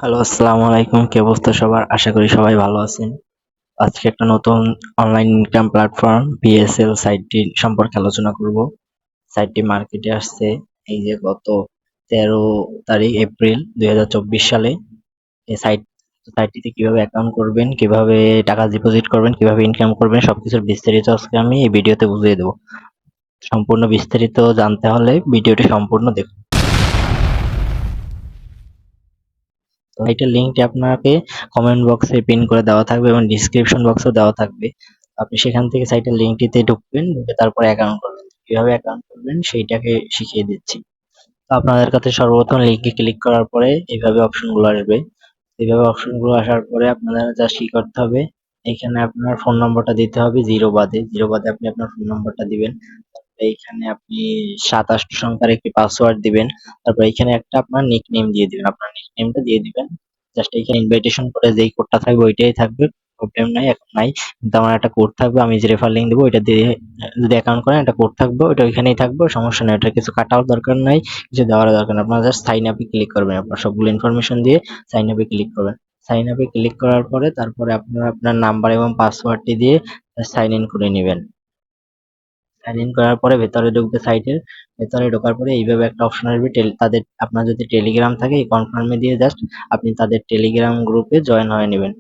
Hello, আসসালামু আলাইকুম। কি অবস্থা সবার? আশা করি সবাই ভালো আছেন। আজকে একটা নতুন অনলাইন ইনকাম প্ল্যাটফর্ম PSL সাইটটি সম্পর্কে আলোচনা করব। সাইটটি মার্কেটে আসছে এই যে গত 13 তারিখ এপ্রিল 2024 সালে। এই সাইটটিতে কিভাবে অ্যাকাউন্ট করবেন, কিভাবে টাকা ডিপোজিট করবেন, কিভাবে ইনকাম করবেন সবকিছুর বিস্তারিত আজকে আমি এই ভিডিওতে বুঝিয়ে দেবো। সম্পূর্ণ বিস্তারিত জানতে হলে ভিডিওটি সম্পূর্ণ দেখুন। তো এইটার লিঙ্কটি আপনাকে কমেন্ট বক্সে পিন করে দেওয়া থাকবে এবং ডিসক্রিপশন বক্সেও দেওয়া থাকবে। আপনি সেখান থেকে সাইটের লিঙ্কটিতে ঢুকবেন, ঢুকে তারপরে অ্যাকাউন্ট করবেন। কিভাবে অ্যাকাউন্ট করবেন সেইটাকে শিখিয়ে দিচ্ছি। তো আপনাদের কাছে সর্বপ্রথম লিঙ্কে ক্লিক করার পরে এইভাবে অপশনগুলো আসবে। এইভাবে অপশনগুলো আসার পরে আপনাদের জাস্ট কি করতে হবে, এখানে আপনার ফোন নম্বরটা দিতে হবে জিরো বাদে আপনি আপনার ফোন নম্বরটা দিবেন। এইখানে আপনি 7-8 সংখ্যার একটি পাসওয়ার্ড দিবেন। তারপর এখানে একটা আপনার নিকনেম দিয়ে দিবেন, আপনার নিকনেমটা দিয়ে দিবেন। জাস্ট এখানে ইনভাইটেশন কোডে যেই কোডটা থাকবে ওইটাই থাকবে, প্রবলেম নাই, এখন নাই। কিন্তু আমার একটা কোড থাকবে, আমি যে রেফার লিঙ্ক দেবো ওইটা দিয়ে যদি অ্যাকাউন্ট করেন একটা কোড থাকবে, ওইটা ওইখানেই থাকবে, সমস্যা নেই। এটা কিছু কাটার দরকার নাই, কিছু দেওয়ার দরকার নেই। আপনারা জাস্ট সাইন আপে ক্লিক করবেন, আপনার সবগুলো ইনফরমেশন দিয়ে সাইন আপে ক্লিক করবেন। সাইন আপে ক্লিক করার পরে তারপরে আপনারা আপনার নাম্বার এবং পাসওয়ার্ডটি দিয়ে সাইন ইন করে নেবেন। সাইন ইন করার পরে ভেতরে ঢুকবে, সাইটের ভেতরে ঢোকার পরে এইভাবে একটা অপশন আসবে, তাদের আপনার যদি টেলিগ্রাম থাকে এই কনফার্মে দিয়ে জাস্ট আপনি তাদের টেলিগ্রাম গ্রুপে জয়েন হয়ে নেবেন।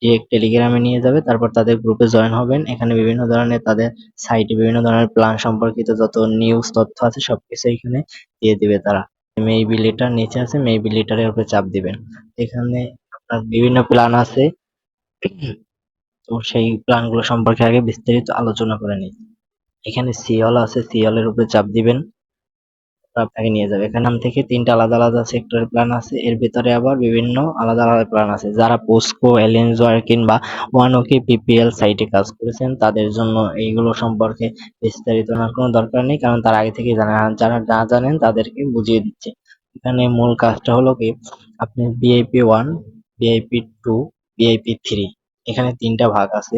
ডিরেক্ট টেলিগ্রামে নিয়ে যাবে, তারপর তাদের গ্রুপে জয়েন হবেন। এখানে বিভিন্ন ধরনের তাদের সাইটে বিভিন্ন ধরনের প্ল্যান সম্পর্কিত যত নিউজ তথ্য আছে সবকিছু এখানে দিয়ে দিবে তারা। মেইবি লেটার নিচে আছে, মেইবি লেটারের উপরে চাপ দিবেন। এখানে আপনার বিভিন্ন প্ল্যান আছে, তো সেই প্ল্যানগুলো সম্পর্কে আগে বিস্তারিত আলোচনা করে নিই। এখানে সিওল আছে, সিওলের উপরে চাপ দিবেন, আপনাকে নিয়ে যাবে। এখানে নাম থেকে 3টা আলাদা আলাদা সেক্টরের প্ল্যান আছে, এর ভিতরে আবার বিভিন্ন আলাদা আলাদা প্ল্যান আছে। যারা পোস্কো, এলিয়েন্সওয়্যার কিংবা ওয়ানোকি PPL সাইটে কাজ করেছেন তাদের জন্য এইগুলো সম্পর্কে বিস্তারিত জানার কোনো দরকার নেই, কারণ তারা আগে থেকেই জানেন। আর যারা না জানেন তাদেরকে বুঝিয়ে দিচ্ছে। এখানে মূল কাজটা হলো কি, আপনি VIP 1, VIP 2, VIP 3, এখানে 3টা ভাগ আছে।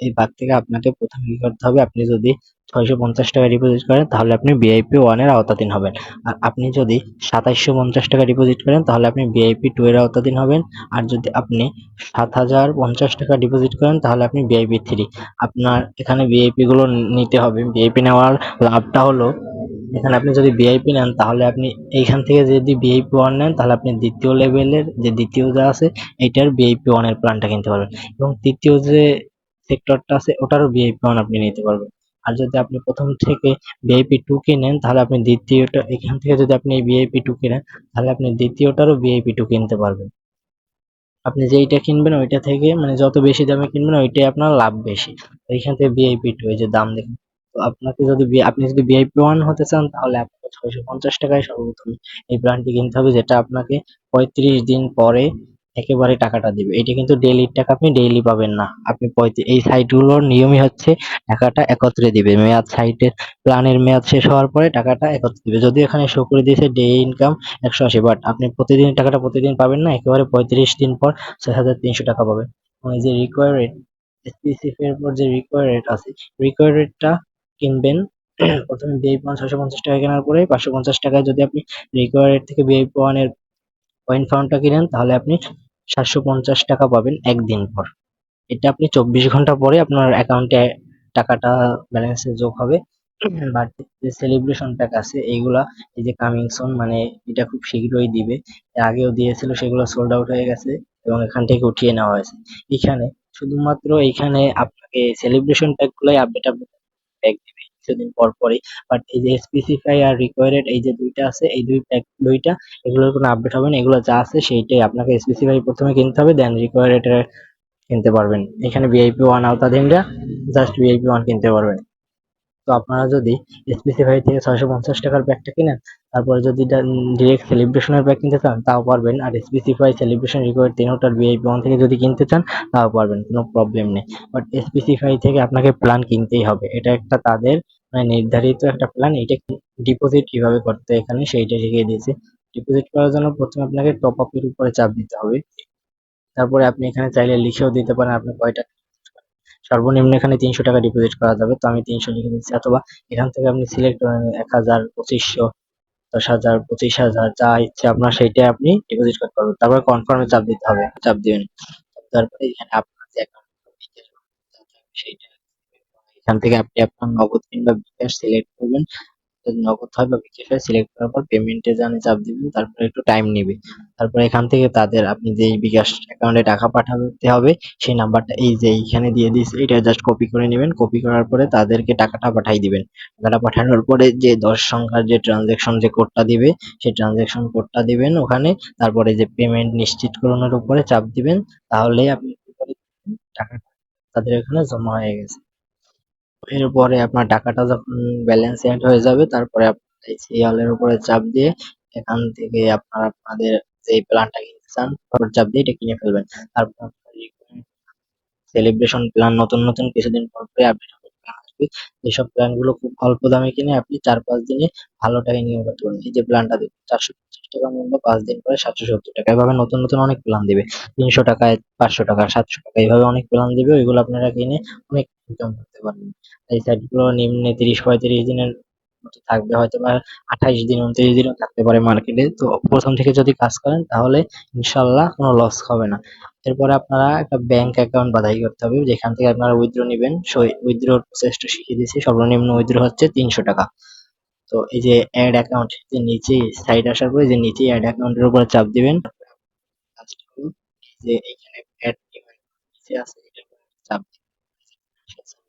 এই ভাগ থেকে আপনাকে প্রথমে কি করতে হবে, আপনি যদি 650 টাকা ডিপোজিট করেন তাহলে আপনি VIP 1 এর আওতাধীন হবেন। আর আপনি যদি 2750 টাকা ডিপোজিট করেন তাহলে আপনি VIP 2 এর আওতাধীন হবেন। আর যদি আপনি 7050 টাকা ডিপোজিট করেন তাহলে আপনি VIP 3। আপনার এখানে ভিআইপি গুলো নিতে হবে। ভিআইপি নেওয়ার লাভটা হলো, এখানে আপনি যদি ভিআইপি নেন তাহলে আপনি এইখান থেকে যদি VIP 1 নেন তাহলে আপনি দ্বিতীয় লেভেলের যে দ্বিতীয় যা আছে এটার VIP 1 এর প্ল্যানটা কিনতে পারবেন, এবং তৃতীয় যে সেক্টরটা আছে ওটারও VIP 1 আপনি নিতে পারবেন। আর যদি আপনি প্রথম থেকে VIP 2 কিনেন তাহলে আপনি দ্বিতীয়টা, এখান থেকে যদি আপনি VIP 2 কিনেন তাহলে আপনি দ্বিতীয়টারও VIP 2 কিনতে পারবেন। আপনি যেইটা কিনবেন ওইটা থেকে মানে যত বেশি দামে কিনবেন ওইটাই আপনার লাভ বেশি। তো এইখান থেকে VIP 2 এই যে দাম দেখুন। তো আপনাকে যদি আপনি যদি VIP 1 হতে চান তাহলে আপনাকে 650 টাকায় সর্বপ্রথম এই প্ল্যানটি কিনতে হবে, যেটা আপনাকে 35 দিন পরে একেবারে টাকাটা দিবে। এটা কিন্তু ডেইলির টাকা আপনি ডেইলি পাবেন না। আপনি এই সাইটগুলোর নিয়মই হচ্ছে টাকাটা একত্রে দিবে। সাইটের প্ল্যানের মেয়াদ শেষ হওয়ার পরে টাকাটা একত্রে দিবে। যদিও এখানে শো করে দিয়েছে ডে ইনকাম 180, বাট আপনি প্রতিদিন টাকাটা প্রতিদিন পাবেন না, একেবারে 35 দিন পর 6300 টাকা পাবেন। এবং এই যে রিকোয়ার রেট, স্পেসিফাই এর পর যে রিকোয়ার রেট আছে, রিকোয়ার রেটটা কিনবেন প্রথমে VIP 1 650 টাকা কেনার পরে 550 টাকায় যদি আপনি রিকোয়ার রেট থেকে VIP 1 এর পয়েন্ট ফাউন্ডটা কিনেন তাহলে আপনি 750 টাকা পাবেন একদিন পর। এটা আপনি 24 ঘন্টা পরে আপনার অ্যাকাউন্টে টাকাটা ব্যালেন্সে যোগ হবে। বাট যে সেলিব্রেশন প্যাক আছে এইগুলা, এই যে কামিং সুন মানে এটা খুব শীঘ্রই দিবে। এর আগেও দিয়েছিল, সেগুলো সোল্ড আউট হয়ে গেছে এবং এখান থেকে উঠিয়ে নেওয়া হয়েছে। এখানে শুধুমাত্র এখানে আপনাকে সেলিব্রেশন প্যাক গুলাই আপডেট প্যাক দিবে কিছুদিন পর পরই। বাট এই যে স্পেসিফাই আর রিকোয়ারেড এই যে দুইটা আছে, এই দুইটা এগুলোর কোনো আপডেট হবে না। এগুলো যা আছে সেইটাই আপনাকে স্পেসিফাই প্রথমে কিনতে হবে, দেন রিকোয়ারেড কিনতে পারবেন। এখানে VIP 1 আওতাধীনরা জাস্ট VIP 1 কিনতে পারবেন। তো আপনারা যদি স্পেসিফাই থেকে 650 টাকার প্যাকটা কিনেন, তারপরে যদি ডিরেক্ট সেলিব্রেশনের প্যাক কিনতে চান তাও পারবেন। আর স্পেসিফাই, সেলিব্রেশন, রিকোয়ার্ড তিনোটার VIP 1 থেকে যদি কিনতে চান তাও পারবেন, কোনো প্রবলেম নেই। বাট স্পেসিফাই থেকে আপনাকে প্ল্যান কিনতেই হবে, এটা একটা তাদের মানে নির্ধারিত একটা প্ল্যান। এটা ডিপোজিট কিভাবে করতে এখানে সেইটা শিখিয়ে দিয়েছে। ডিপোজিট করার জন্য প্রথমে আপনাকে টপ আপের উপরে চাপ দিতে হবে। তারপরে আপনি এখানে চাইলে লিখেও দিতে পারেন আপনি কয়টা। সর্বনিম্ন এখানে 300 টাকা ডিপোজিট করা যাবে, তো আমি 300 লিখে দিচ্ছি। অথবা এখান থেকে আপনি সিলেক্ট করে নেবেন 1000, 2500, 10,000, 25,000 যা ইচ্ছে আপনার সেইটাই আপনি ডিপোজিট করতে পারবেন। তারপরে কনফার্মে চাপ দিতে হবে, চাপ দিবেন। তারপরে এখানে আপনার যে অ্যাকাউন্ট সেইটা এখান থেকে আপনি আপনার নগদ কিংবা বিকাশ সিলেক্ট করবেন। যদি নগদ হয় বা বিকাশ হয় সিলেক্ট করার পর পেমেন্টে জানে চাপ দিবেন, তারপরে একটু টাইম নিবে। তারপর এখান থেকে তাদের আপনি যেই বিকাশ অ্যাকাউন্টে টাকা পাঠাতে হবে সেই নাম্বারটা এই যে এইখানে দিয়ে দিয়েছে, এটা জাস্ট কপি করে নেবেন। কপি করার পরে তাদেরকে টাকাটা পাঠাই দিবেন। টাকাটা পাঠানোর পরে যে 10 সংখ্যার যে ট্রানজেকশন যে কোডটা দিবে সেই ট্রানজেকশন কোডটা দিবেন ওখানে। তারপরে যে পেমেন্ট নিশ্চিত করণের উপরে চাপ দিবেন, তাহলে আপনি টাকাটা তাদের এখানে জমা হয়ে গেছে। এরপরে আপনার টাকাটা যখন ব্যালেন্স এড হয়ে যাবে, তারপরে আপনার এই সিরিয়াল এর উপরে চাপ দিয়ে এখান থেকে আপনাদের যে প্ল্যানটা কিনতে চান তারপর চাপ দিয়ে এটা কিনে ফেলবেন। তারপর সেলিব্রেশন প্ল্যান নতুন নতুন কিছুদিন পর পরে আপডেট হবে, প্ল্যান আসবে। যেসব প্ল্যান গুলো খুব অল্প দামে কিনে আপনি 4-5 দিনে ভালো টাকা ইনকাম করতে পারবেন। এই যে প্ল্যানটা দিবে 450 টাকা মূল্য, 5 দিন পরে 770 টাকা। এভাবে নতুন নতুন অনেক প্ল্যান দিবে, 300 টাকায়, 500 টাকা, 700 টাকা, এইভাবে অনেক প্ল্যান দিবে। ওইগুলো আপনারা কিনে অনেক ইনকাম করতে পারবেন। এই সাইট গুলো নিম্নে 30-35 দিনের মতো থাকবে, হয়তো বা 28 দিন, 29 দিনও থাকতে পারে মার্কেটে। তো প্রথম থেকে যদি কাজ করেন তাহলে ইনশাল্লাহ কোনো লস হবে না। এরপরে আপনারা একটা ব্যাংক অ্যাকাউন্ট বাছাই করতে হবে যেখান থেকে আপনারা উইথড্র নেবেন। সো উইথড্রর প্রসেসটা শিখিয়ে দিয়েছি। সর্বনিম্ন উইথড্র হচ্ছে 300 টাকা। তো এই যে অ্যাড অ্যাকাউন্ট, যে নিচে সাইড আসার পরে যে নিচে অ্যাড অ্যাকাউন্টের উপরে চাপ দিবেন। কাজটা হলো যে এইখানে অ্যাড নিচে আছে এটার উপরে চাপ দিবেন।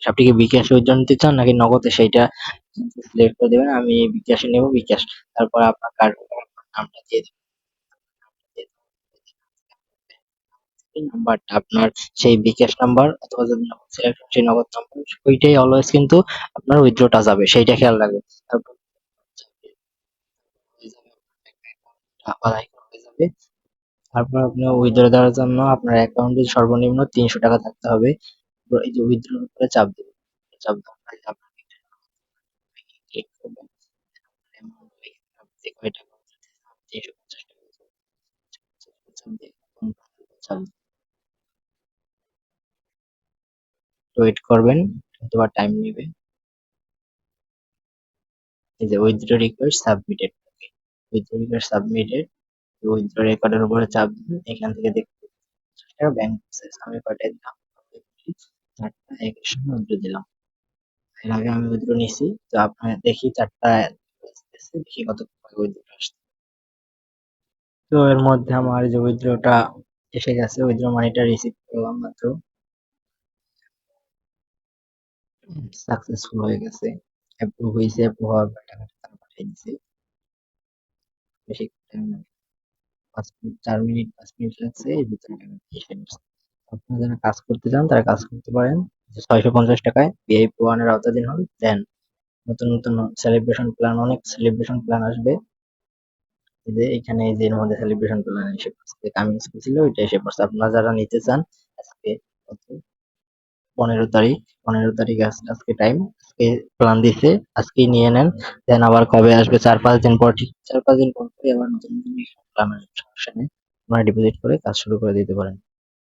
আপনি কি বিকাশে উইথড্র নিতে চান নাকি নগদে সেইটা সিলেক্ট করে দিবেন। আমি বিকাশে নেব, বিকাশ। তারপর আপনার কার্ড নামটা দিয়ে দিবেন। এই নাম্বারটা আপনার সেই বিকাশ নাম্বার, অথবা যদি নগদ সিলেক্ট সেই নগদ নাম্বার, ওইটাই অলওয়েজ কিন্তু আপনার উইথড্রটা যাবে, সেইটা খেয়াল রাখবেন। তারপর হয়ে যাবে, আপনার একটা অ্যাকাউন্ট হয়ে যাবে। তারপর আপনি উইথড্র দেওয়ার জন্য আপনার অ্যাকাউন্টে সর্বনিম্ন 300 টাকা থাকতে হবে। তারপর এই যে উইথড্রর উপরে চাপ দিবেন। চাপ দেওয়ার পরে আপনার ক্লিক করবেন। অ্যামাউন্ট আপনি যে কয় টাকা উঠাতে চান, 350 টাকা চাপ দিয়ে চাপ ওয়েট করবেন, হয়তোবা টাইম নিবে। এই যে withdraw request submitted, withdraw request submitted. Withdraw রেকর্ডের উপরে চাপ দিন। এখান থেকে দেখতে টাকা ব্যাংক প্রসেস আমি কয়টায় দিলাম, 4টা 1-এর সময় উইথড্র দিলাম। এর আগে আমি উইথড্র নিছি, তো আপনার দেখি 4টা আসতেছে, দেখি কত উইথড্র আসছে। তো এর মধ্যে আমার যে উইথড্রটা এসে গেছে, উইথড্র মানিটা রিসিভ করলাম মাত্র, সাকসেসফুল হয়ে গেছে, অ্যাপ্রুভ হয়েছে। অ্যাপ্রুভ হওয়ার পর টাকাটা তারা পাঠিয়ে দিছে। বেশি টাইম না, 5 মিনিট, 4 মিনিট, 5 মিনিট লাগছে, এই ভিতরে টাকা এসে গেছে। আপনারা যারা কাজ করতে চান তারা কাজ করতে পারেন। 650 টাকায় ভিআইপি ওয়ান এর আওতাধীন হন, দেন নতুন নতুন সেলিব্রেশন প্ল্যান, অনেক সেলিব্রেশন প্ল্যান আসবে। এই যে এখানে এই যে এর মধ্যে সেলিব্রেশন প্ল্যান এসে পড়ছে, যে কামিং ছিল ওইটা এসে পড়ছে। আপনারা যারা নিতে চান আজকে কত, 15 তারিখ, 15 তারিখ আজকে টাইম, আজকে প্ল্যান দিছে, আজকেই নিয়ে নেন। দেন আবার কবে আসবে, 4-5 দিন পর, ঠিক 4-5 দিন পর আবার নতুন নতুন প্ল্যান আসবে, সমস্যা নেই। আপনারা ডিপোজিট করে কাজ শুরু করে দিতে পারেন।